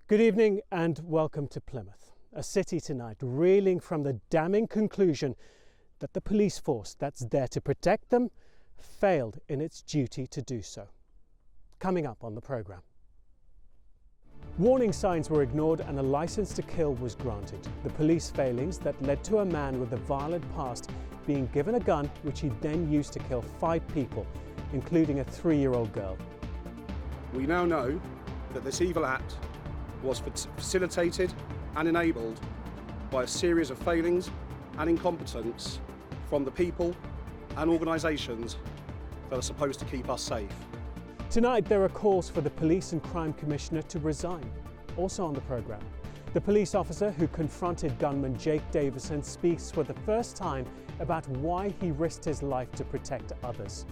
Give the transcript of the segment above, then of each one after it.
Good evening and welcome to Plymouth, a city tonight reeling from the damning conclusion that the police force that's there to protect them failed in its duty to do so. Coming up on the programme. Warning signs were ignored and a licence to kill was granted. The police failings that led to a man with a violent past being given a gun which he then used to kill 5 people, including a 3-year-old girl. We now know that this evil act was facilitated and enabled by a series of failings and incompetence from the people and organisations that are supposed to keep us safe. Tonight there are calls for the Police and Crime Commissioner to resign. Also on the programme, the police officer who confronted gunman Jake Davison speaks for the first time about why he risked his life to protect others.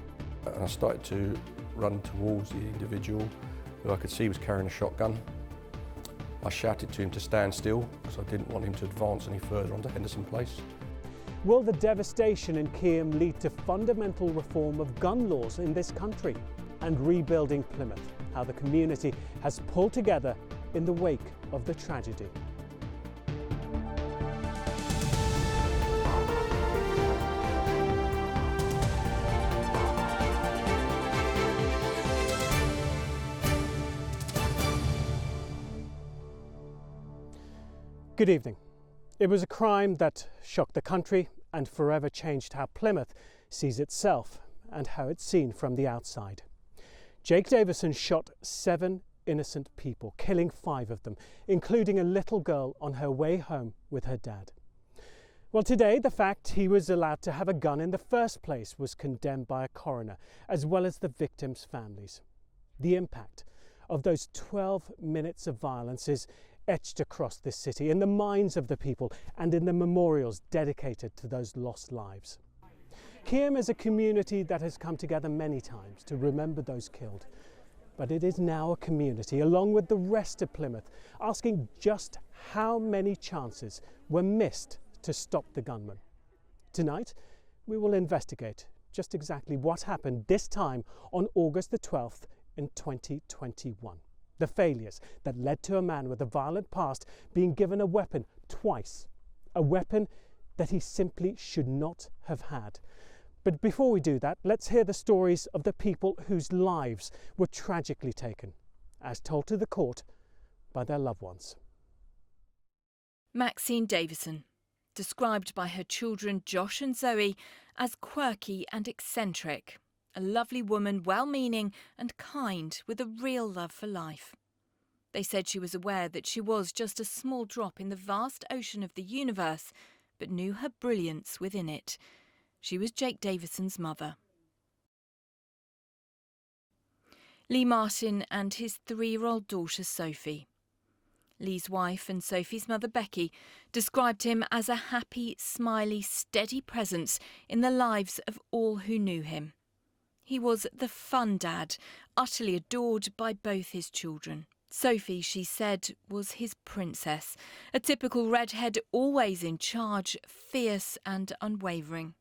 And I started to run towards the individual who I could see was carrying a shotgun. I shouted to him to stand still because I didn't want him to advance any further onto Henderson Place. Will the devastation in Keyham lead to fundamental reform of gun laws in this country? And rebuilding Plymouth, how the community has pulled together in the wake of the tragedy. Good evening. It was a crime that shocked the country and forever changed how Plymouth sees itself and how it's seen from the outside. Jake Davison shot 7 innocent people, killing 5 of them, including a little girl on her way home with her dad. Well, today the fact he was allowed to have a gun in the first place was condemned by a coroner, as well as the victims' families. The impact of those 12 minutes of violence is etched across this city, in the minds of the people and in the memorials dedicated to those lost lives. Keyham is a community that has come together many times to remember those killed, but it is now a community, along with the rest of Plymouth, asking just how many chances were missed to stop the gunman. Tonight, we will investigate just exactly what happened this time on August the 12th in 2021. The failures that led to a man with a violent past being given a weapon twice, a weapon that he simply should not have had. But before we do that, let's hear the stories of the people whose lives were tragically taken, as told to the court by their loved ones. Maxine Davison, described by her children Josh and Zoe as quirky and eccentric, a lovely woman, well-meaning and kind, with a real love for life. They said she was aware that she was just a small drop in the vast ocean of the universe, but knew her brilliance within it. She was Jake Davison's mother. Lee Martin and his 3-year-old daughter Sophie. Lee's wife and Sophie's mother Becky described him as a happy, smiley, steady presence in the lives of all who knew him. He was the fun dad, utterly adored by both his children. Sophie, she said, was his princess, a typical redhead, always in charge, fierce and unwavering.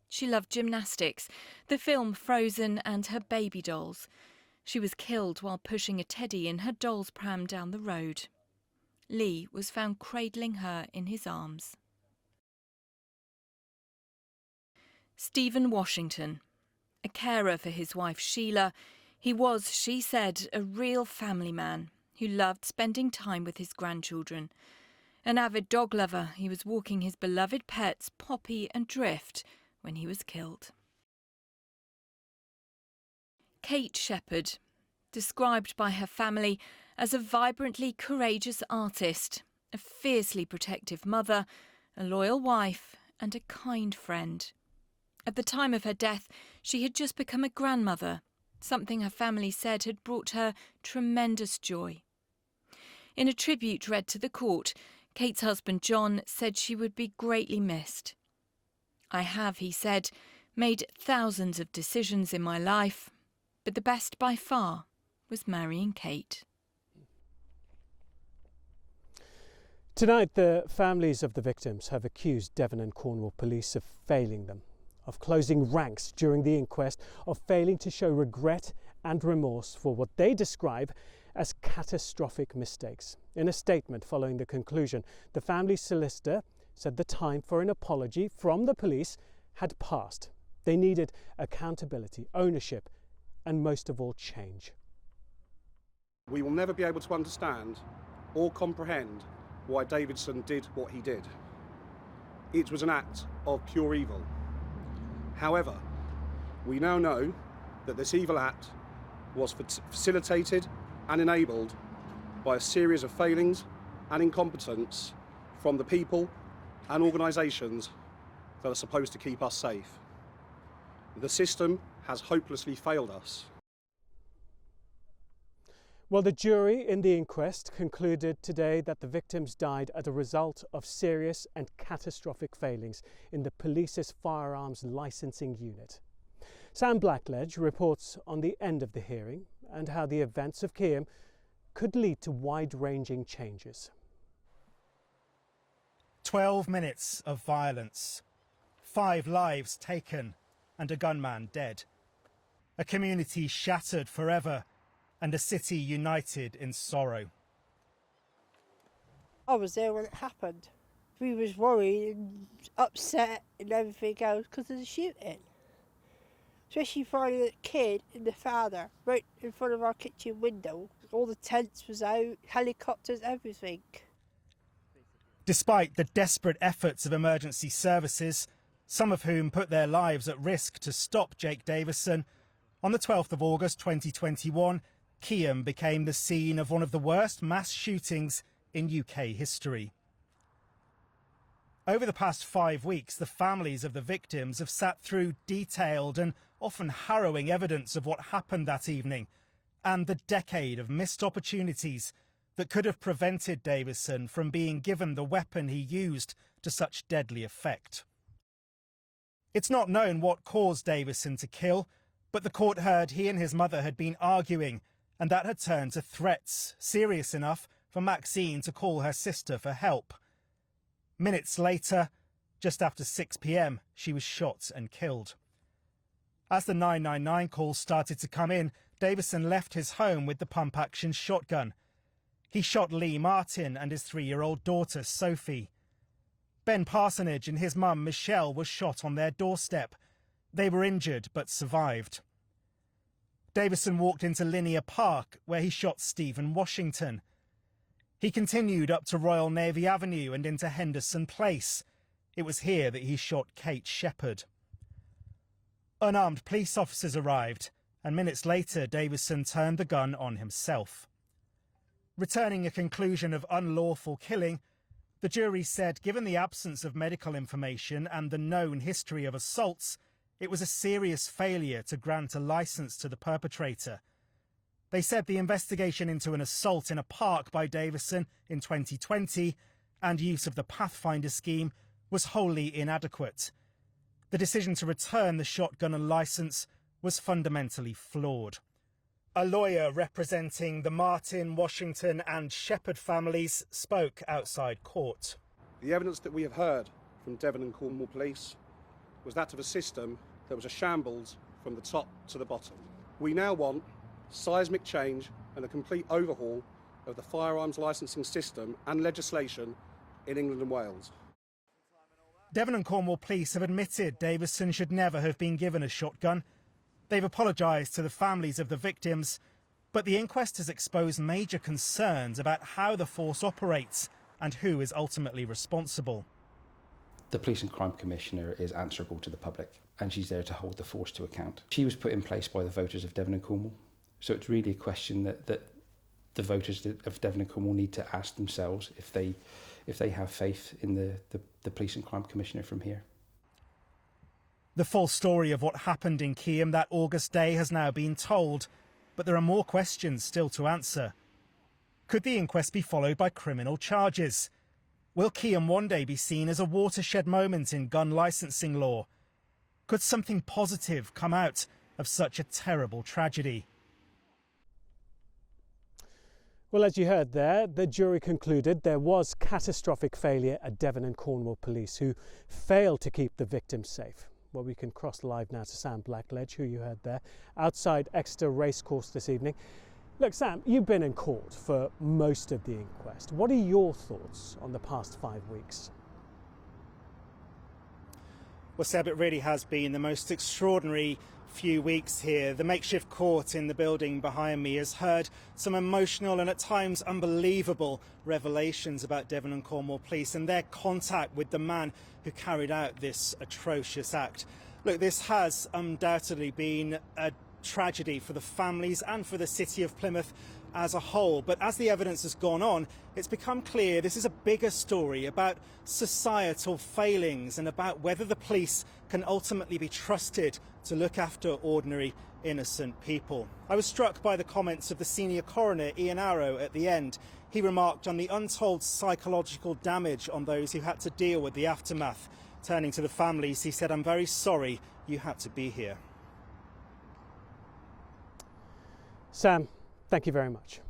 She loved gymnastics, the film Frozen and her baby dolls. She was killed while pushing a teddy in her doll's pram down the road. Lee was found cradling her in his arms. Stephen Washington, a carer for his wife Sheila, he was, she said, a real family man who loved spending time with his grandchildren. An avid dog lover, he was walking his beloved pets Poppy and Drift when he was killed. Kate Shepherd, described by her family as a vibrantly courageous artist, a fiercely protective mother, a loyal wife and a kind friend. At the time of her death, she had just become a grandmother, something her family said had brought her tremendous joy. In a tribute read to the court, Kate's husband John said she would be greatly missed. I have, he said, made thousands of decisions in my life, but the best by far was marrying Kate. Tonight, the families of the victims have accused Devon and Cornwall Police of failing them, of closing ranks during the inquest, of failing to show regret and remorse for what they describe as catastrophic mistakes. In a statement following the conclusion, the family's solicitor said the time for an apology from the police had passed. They needed accountability, ownership, and most of all, change. We will never be able to understand or comprehend why Davidson did what he did. It was an act of pure evil. However, we now know that this evil act was facilitated and enabled by a series of failings and incompetence from the people and organisations that are supposed to keep us safe. The system has hopelessly failed us. Well, the jury in the inquest concluded today that the victims died as a result of serious and catastrophic failings in the police's firearms licensing unit. Sam Blackledge reports on the end of the hearing and how the events of Keyham could lead to wide-ranging changes. 12 minutes of violence, 5 lives taken and a gunman dead. A community shattered forever and a city united in sorrow. I was there when it happened. We was worried and upset and everything else because of the shooting. Especially finding the kid and the father right in front of our kitchen window. All the tents was out, helicopters, everything. Despite the desperate efforts of emergency services, some of whom put their lives at risk to stop Jake Davison, on the 12th of August 2021, Keyham became the scene of one of the worst mass shootings in UK history. Over the past 5 weeks, the families of the victims have sat through detailed and often harrowing evidence of what happened that evening and the decade of missed opportunities that could have prevented Davison from being given the weapon he used to such deadly effect. It's not known what caused Davison to kill, but the court heard he and his mother had been arguing, and that had turned to threats, serious enough for Maxine to call her sister for help. Minutes later, just after 6 p.m, she was shot and killed. As the 999 calls started to come in, Davison left his home with the pump-action shotgun. He shot Lee Martin and his 3-year-old daughter, Sophie. Ben Parsonage and his mum, Michelle, were shot on their doorstep. They were injured but survived. Davison walked into Linear Park, where he shot Stephen Washington. He continued up to Royal Navy Avenue and into Henderson Place. It was here that he shot Kate Shepherd. Unarmed police officers arrived, and minutes later Davison turned the gun on himself. Returning a conclusion of unlawful killing, the jury said given the absence of medical information and the known history of assaults, it was a serious failure to grant a licence to the perpetrator. They said the investigation into an assault in a park by Davison in 2020 and use of the Pathfinder scheme was wholly inadequate. The decision to return the shotgun and licence was fundamentally flawed. A lawyer representing the Martin, Washington and Shepherd families spoke outside court. The evidence that we have heard from Devon and Cornwall Police was that of a system that was a shambles from the top to the bottom. We now want seismic change and a complete overhaul of the firearms licensing system and legislation in England and Wales. Devon and Cornwall Police have admitted Davison should never have been given a shotgun. They've apologised to the families of the victims, but the inquest has exposed major concerns about how the force operates and who is ultimately responsible. The Police and Crime Commissioner is answerable to the public, and she's there to hold the force to account. She was put in place by the voters of Devon and Cornwall, so it's really a question that the voters of Devon and Cornwall need to ask themselves if they have faith in the Police and Crime Commissioner from here. The full story of what happened in Keyham that August day has now been told, but there are more questions still to answer. Could the inquest be followed by criminal charges? Will Keyham one day be seen as a watershed moment in gun licensing law? Could something positive come out of such a terrible tragedy? Well, as you heard there, the jury concluded there was catastrophic failure at Devon and Cornwall Police, who failed to keep the victims safe. Well, we can cross live now to Sam Blackledge, who you heard there, outside Exeter Racecourse this evening. Look, Sam, you've been in court for most of the inquest. What are your thoughts on the past 5 weeks? Well, Seb, it really has been the most extraordinary few weeks here. The makeshift court in the building behind me has heard some emotional and at times unbelievable revelations about Devon and Cornwall Police and their contact with the man who carried out this atrocious act. Look, this has undoubtedly been a tragedy for the families and for the city of Plymouth as a whole. But as the evidence has gone on, it's become clear this is a bigger story about societal failings and about whether the police can ultimately be trusted to look after ordinary innocent people. I was struck by the comments of the senior coroner, Ian Arrow, at the end. He remarked on the untold psychological damage on those who had to deal with the aftermath. Turning to the families, he said, "I'm very sorry you had to be here." Sam, thank you very much.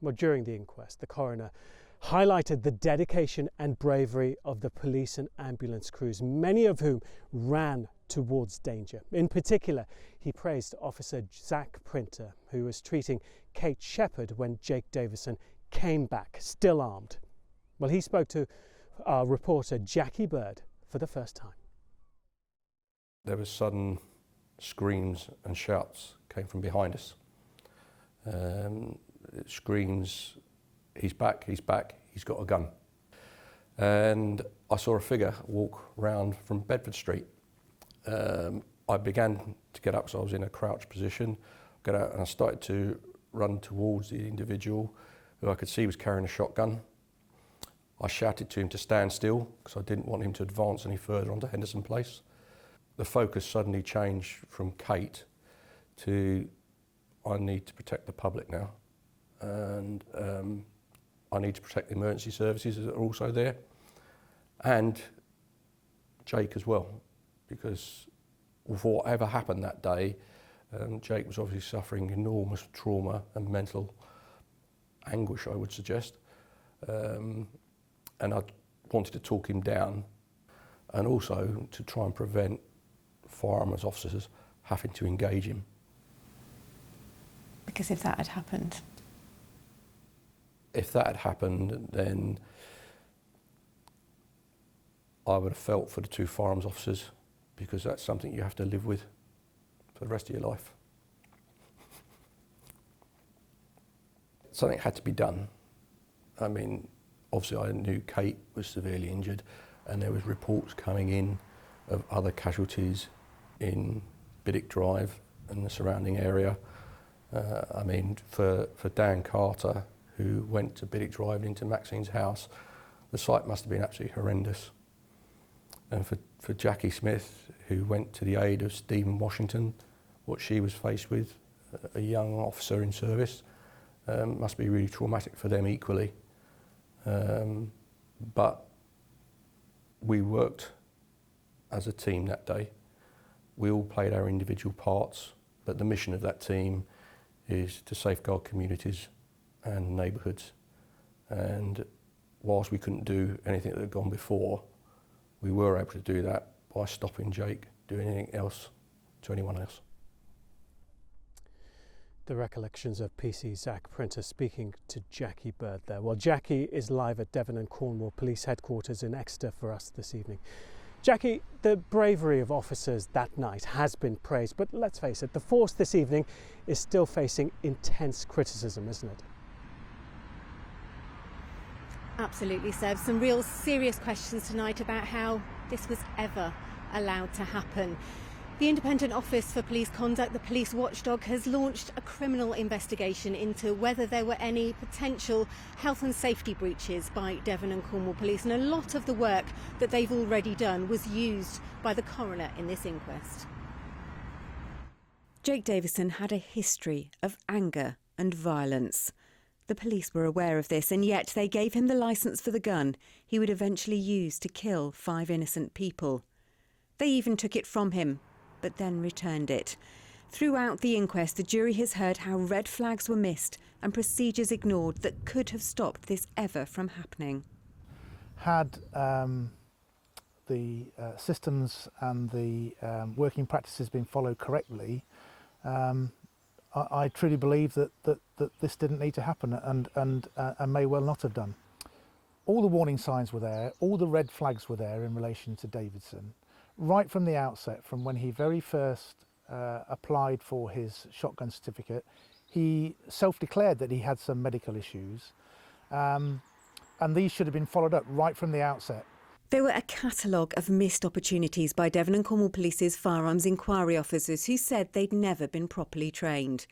Well, during the inquest, the coroner highlighted the dedication and bravery of the police and ambulance crews, many of whom ran towards danger. In particular, he praised Officer Zach Printer, who was treating Kate Shepherd when Jake Davison came back, still armed. Well, he spoke to our reporter Jackie Bird for the first time. There was sudden screams and shouts came from behind us. Screams, he's back, he's got a gun. And I saw a figure walk round from Bedford Street. I began to get up, so I was in a crouched position, got out and I started to run towards the individual who I could see was carrying a shotgun. I shouted to him to stand still because I didn't want him to advance any further onto Henderson Place. The focus suddenly changed from Kate to I need to protect the public now, and I need to protect the emergency services that are also there, and Jake as well, because of whatever happened that day, Jake was obviously suffering enormous trauma and mental anguish, I would suggest, and I wanted to talk him down, and also to try and prevent firearms officers having to engage him. Because if that had happened? If that had happened, then I would have felt for the two firearms officers, because that's something you have to live with for the rest of your life. Something had to be done. I mean, obviously I knew Kate was severely injured and there was reports coming in of other casualties in Biddick Drive and the surrounding area. I mean, for Dan Carter, who went to Biddick Drive and into Maxine's house, the sight must have been absolutely horrendous. And for Jackie Smith, who went to the aid of Stephen Washington, what she was faced with, a young officer in service, must be really traumatic for them equally. But we worked as a team that day. We all played our individual parts, but the mission of that team is to safeguard communities and neighbourhoods. And whilst we couldn't do anything that had gone before, we were able to do that by stopping Jake doing anything else to anyone else. The recollections of PC Zach Printer speaking to Jackie Bird there. Well, Jackie is live at Devon and Cornwall Police Headquarters in Exeter for us this evening. Jackie, the bravery of officers that night has been praised, but let's face it, the force this evening is still facing intense criticism, isn't it? Absolutely, Seb. Some real serious questions tonight about how this was ever allowed to happen. The Independent Office for Police Conduct, the police watchdog, has launched a criminal investigation into whether there were any potential health and safety breaches by Devon and Cornwall Police, and a lot of the work that they've already done was used by the coroner in this inquest. Jake Davison had a history of anger and violence. The police were aware of this, and yet they gave him the licence for the gun he would eventually use to kill 5 innocent people. They even took it from him, but then returned it. Throughout the inquest, the jury has heard how red flags were missed and procedures ignored that could have stopped this ever from happening. Had the systems and the working practices been followed correctly, I truly believe that this didn't need to happen and may well not have done. All the warning signs were there, all the red flags were there in relation to Davidson. Right from the outset, from when he very first applied for his shotgun certificate, he self-declared that he had some medical issues, and these should have been followed up right from the outset. There were a catalogue of missed opportunities by Devon and Cornwall Police's firearms inquiry officers who said they'd never been properly trained,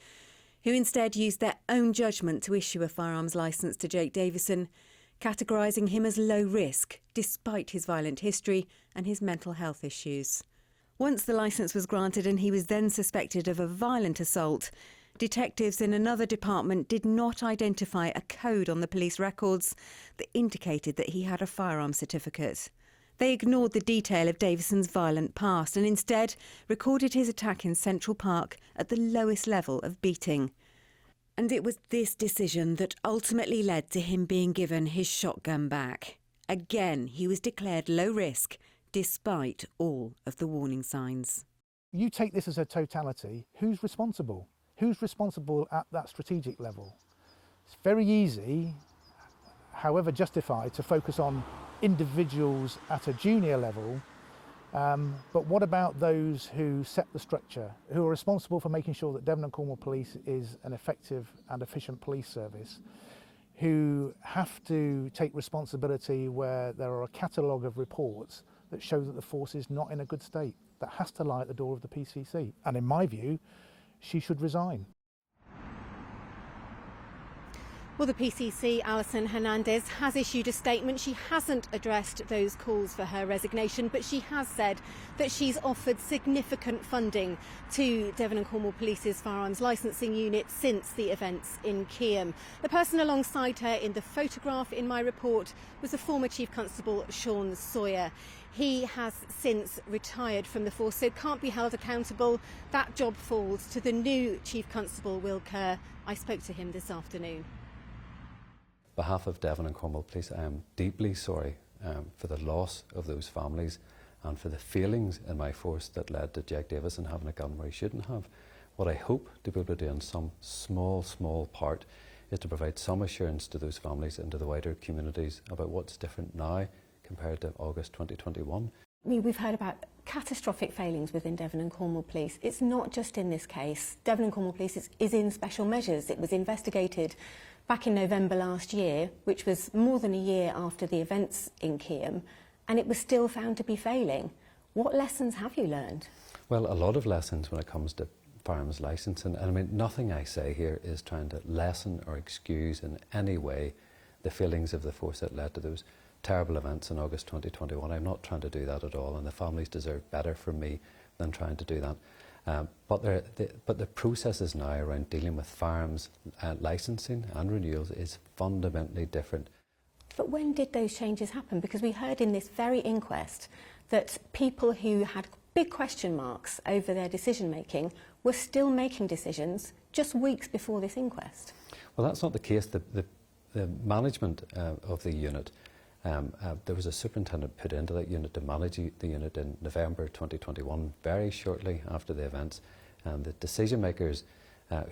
who instead used their own judgment to issue a firearms licence to Jake Davison, categorising him as low risk despite his violent history and his mental health issues. Once the licence was granted and he was then suspected of a violent assault, detectives in another department did not identify a code on the police records that indicated that he had a firearms certificate. They ignored the detail of Davison's violent past and instead recorded his attack in Central Park at the lowest level of beating. And it was this decision that ultimately led to him being given his shotgun back. Again, he was declared low risk, despite all of the warning signs. You take this as a totality, who's responsible? Who's responsible at that strategic level? It's very easy, however justified, to focus on individuals at a junior level, but what about those who set the structure, who are responsible for making sure that Devon and Cornwall Police is an effective and efficient police service, who have to take responsibility where there are a catalogue of reports that show that the force is not in a good state? That has to lie at the door of the PCC. And in my view, she should resign. Well, the PCC, Alison Hernandez, has issued a statement. She hasn't addressed those calls for her resignation, but she has said that she's offered significant funding to Devon and Cornwall Police's firearms licensing unit since the events in Keyham. The person alongside her in the photograph in my report was the former Chief Constable Sean Sawyer. He has since retired from the force, so can't be held accountable. That job falls to the new Chief Constable, Will Kerr. I spoke to him this afternoon. On behalf of Devon and Cornwall Police, I am deeply sorry for the loss of those families and for the feelings in my force that led to Jake Davison having a gun where he shouldn't have. What I hope to be able to do in some small part is to provide some assurance to those families and to the wider communities about what's different now compared to August 2021. I mean, we've heard about catastrophic failings within Devon and Cornwall Police. It's not just in this case. Devon and Cornwall Police is in special measures. It was investigated back in November last year, which was more than a year after the events in Keyham, and it was still found to be failing. What lessons have you learned? Well, a lot of lessons when it comes to firearms licensing, and I mean, nothing I say here is trying to lessen or excuse in any way the feelings of the force that led to those terrible events in August 2021. I'm not trying to do that at all, and the families deserve better from me than trying to do that. But the processes now around dealing with firearms licensing and renewals is fundamentally different. But when did those changes happen? Because we heard in this very inquest that people who had big question marks over their decision making were still making decisions just weeks before this inquest. Well, that's not the case. The management of the unit, there was a superintendent put into that unit to manage the unit in November 2021, very shortly after the events, and the decision makers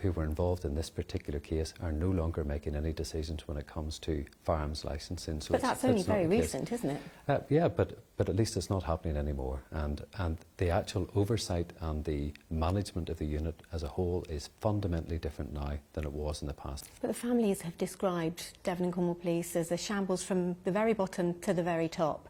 who were involved in this particular case are no longer making any decisions when it comes to firearms licensing. So but that's only very recent, isn't it? Yeah, but at least it's not happening anymore, and the actual oversight and the management of the unit as a whole is fundamentally different now than it was in the past. But the families have described Devon and Cornwall Police as a shambles from the very bottom to the very top.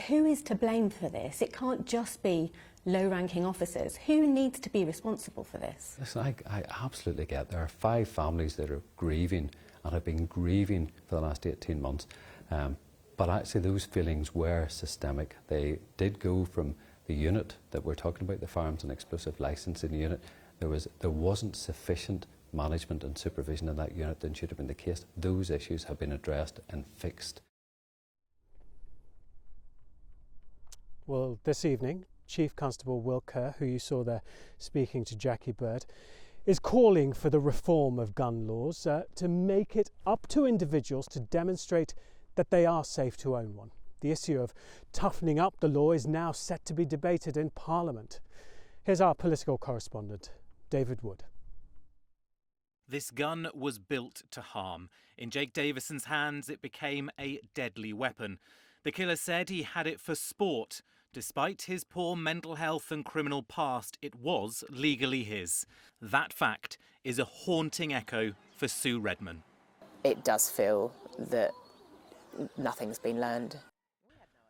Who is to blame for this? It can't just be low-ranking officers. Who needs to be responsible for this? Listen, I absolutely get there are 5 families that are grieving and have been grieving for the last 18 months. But actually those feelings were systemic. They did go from the unit that we're talking about, the firearms and explosive licensing unit. There wasn't sufficient management and supervision in that unit than should have been the case. Those issues have been addressed and fixed. Well, this evening, Chief Constable Will Kerr, who you saw there speaking to Jackie Bird, is calling for the reform of gun laws to make it up to individuals to demonstrate that they are safe to own one. The issue of toughening up the law is now set to be debated in Parliament. Here's our political correspondent, David Wood. This gun was built to harm. In Jake Davison's hands, it became a deadly weapon. The killer said he had it for sport. Despite his poor mental health and criminal past, it was legally his. That fact is a haunting echo for Sue Redman. It does feel that nothing's been learned.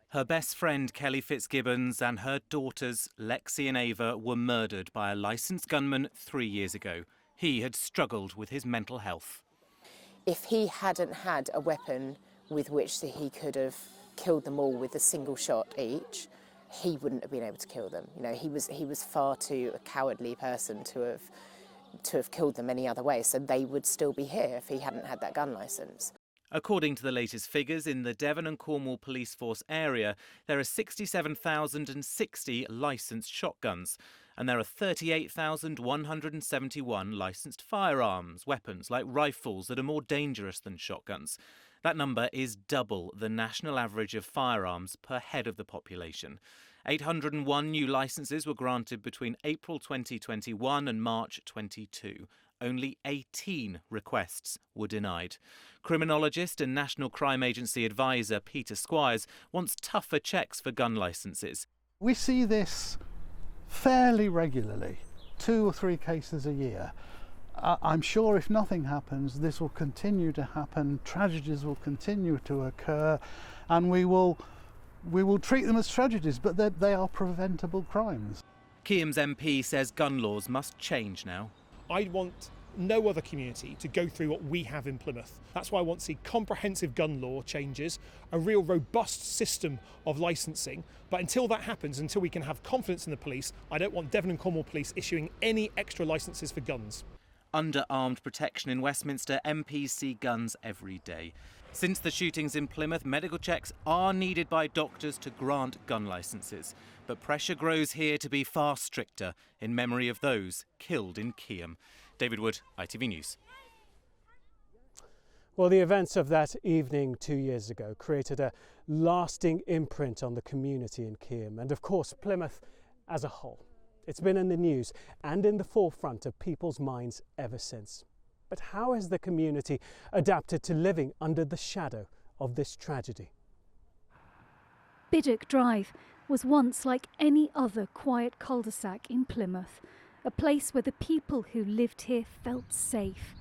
Her best friend Kelly Fitzgibbons and her daughters Lexi and Ava were murdered by a licensed gunman 3 years ago. He had struggled with his mental health. If he hadn't had a weapon with which he could have killed them all with a single shot each, he wouldn't have been able to kill them. You know, he was far too a cowardly person to have killed them any other way, so they would still be here if he hadn't had that gun licence. According to the latest figures, in the Devon and Cornwall Police Force area, there are 67,060 licensed shotguns, and there are 38,171 licensed firearms, weapons like rifles that are more dangerous than shotguns. That number is double the national average of firearms per head of the population. 801 new licences were granted between April 2021 and March 22. Only 18 requests were denied. Criminologist and National Crime Agency advisor Peter Squires wants tougher checks for gun licences. We see this fairly regularly, 2 or 3 cases a year. I'm sure if nothing happens, this will continue to happen, tragedies will continue to occur, and we will treat them as tragedies, but they are preventable crimes. Keyham's MP says gun laws must change now. I want no other community to go through what we have in Plymouth. That's why I want to see comprehensive gun law changes, a real robust system of licensing. But until that happens, until we can have confidence in the police, I don't want Devon and Cornwall Police issuing any extra licences for guns. Under armed protection in Westminster, MPs see guns every day. Since the shootings in Plymouth, medical checks are needed by doctors to grant gun licences. But pressure grows here to be far stricter in memory of those killed in Keyham. David Wood, ITV News. Well, the events of that evening 2 years ago created a lasting imprint on the community in Keyham and, of course, Plymouth as a whole. It's been in the news and in the forefront of people's minds ever since. But how has the community adapted to living under the shadow of this tragedy? Biddock Drive was once like any other quiet cul-de-sac in Plymouth, a place where the people who lived here felt safe.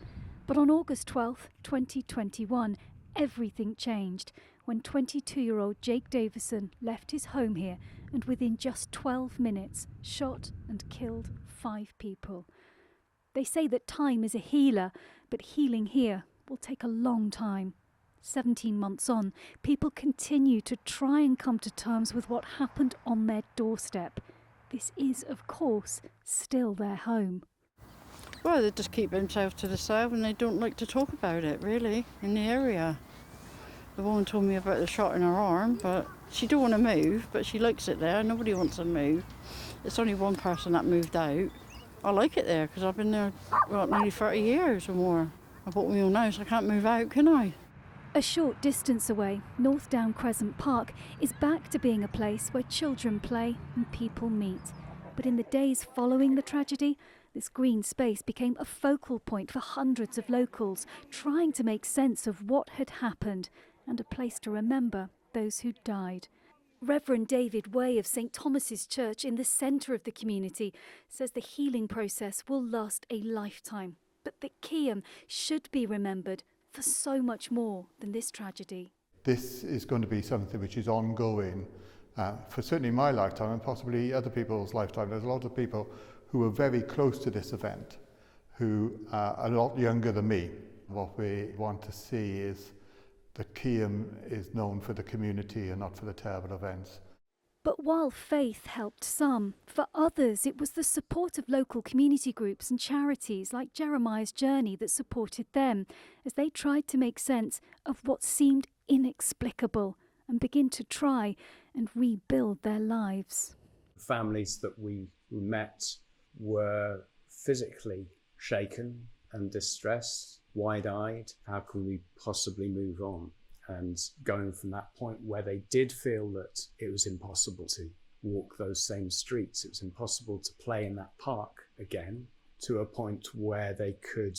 But on August 12th, 2021, everything changed when 22-year-old Jake Davison left his home here and within just 12 minutes shot and killed 5 people. They say that time is a healer, but healing here will take a long time. 17 months on, people continue to try and come to terms with what happened on their doorstep. This is, of course, still their home. Well, they just keep themselves to themselves and they don't like to talk about it, really, in the area. The woman told me about the shot in her arm, but she don't want to move, but she likes it there. Nobody wants to move. It's only one person that moved out. I like it there because I've been there, nearly 30 years or more. I bought my own house, I can't move out, can I? A short distance away, North Down Crescent Park is back to being a place where children play and people meet. But in the days following the tragedy, this green space became a focal point for hundreds of locals trying to make sense of what had happened and a place to remember those who died. Reverend David Way of St Thomas's Church in the centre of the community says the healing process will last a lifetime, but that Keyham should be remembered for so much more than this tragedy. This is going to be something which is ongoing for certainly my lifetime and possibly other people's lifetime. There's a lot of people who were very close to this event who are a lot younger than me. What we want to see is that Keyham is known for the community and not for the terrible events. But while faith helped some, for others it was the support of local community groups and charities like Jeremiah's Journey that supported them as they tried to make sense of what seemed inexplicable and begin to try and rebuild their lives. Families that we met were physically shaken and distressed, wide-eyed. How can we possibly move on? And going from that point where they did feel that it was impossible to walk those same streets, it was impossible to play in that park again, to a point where they could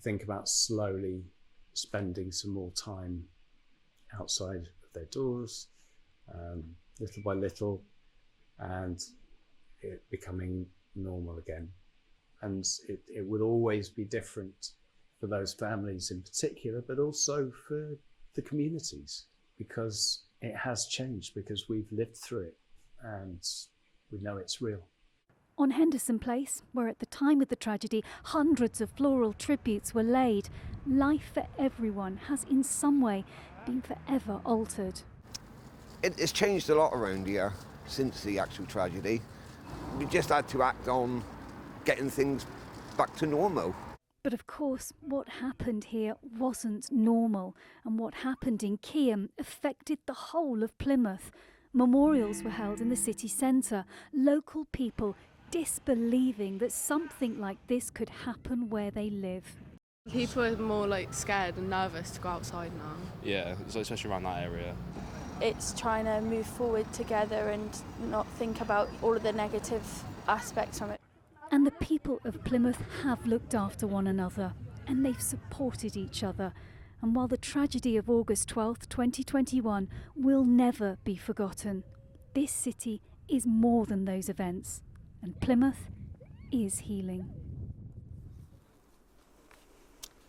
think about slowly spending some more time outside of their doors, little by little, and it becoming normal again. And it would always be different for those families in particular, but also for the communities, because it has changed, because we've lived through it and we know it's real. On Henderson Place, where at the time of the tragedy hundreds of floral tributes were laid, life for everyone has in some way been forever altered. It's changed a lot around here since the actual tragedy. We just had to act on getting things back to normal. But of course, what happened here wasn't normal, and what happened in Keyham affected the whole of Plymouth. Memorials were held in the city centre, local people disbelieving that something like this could happen where they live. People are more scared and nervous to go outside now. Yeah, especially around that area. It's trying to move forward together and not think about all of the negative aspects from it. And the people of Plymouth have looked after one another, and they've supported each other. And while the tragedy of August 12th, 2021 will never be forgotten, this city is more than those events, and Plymouth is healing.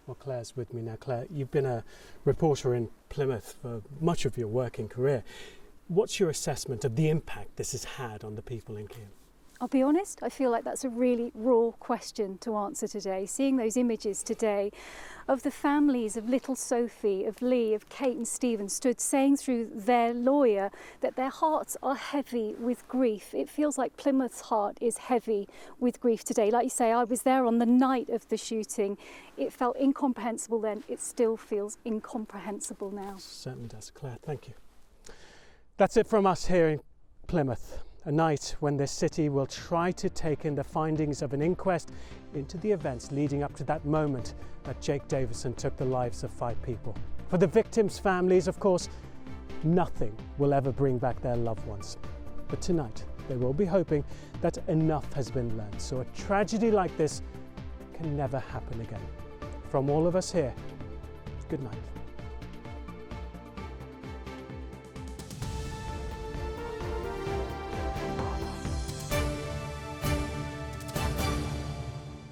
Well, Claire's with me now. Claire, you've been a reporter in Plymouth for much of your working career. What's your assessment of the impact this has had on the people in Keyham? I'll be honest, I feel like that's a really raw question to answer today. Seeing those images today of the families of little Sophie, of Lee, of Kate and Stephen stood saying through their lawyer that their hearts are heavy with grief. It feels like Plymouth's heart is heavy with grief today. Like you say, I was there on the night of the shooting. It felt incomprehensible then. It still feels incomprehensible now. Certainly does. Claire, thank you. That's it from us here in Plymouth. A night when this city will try to take in the findings of an inquest into the events leading up to that moment that Jake Davison took the lives of 5 people. For the victims' families, of course, nothing will ever bring back their loved ones. But tonight, they will be hoping that enough has been learned so a tragedy like this can never happen again. From all of us here, good night.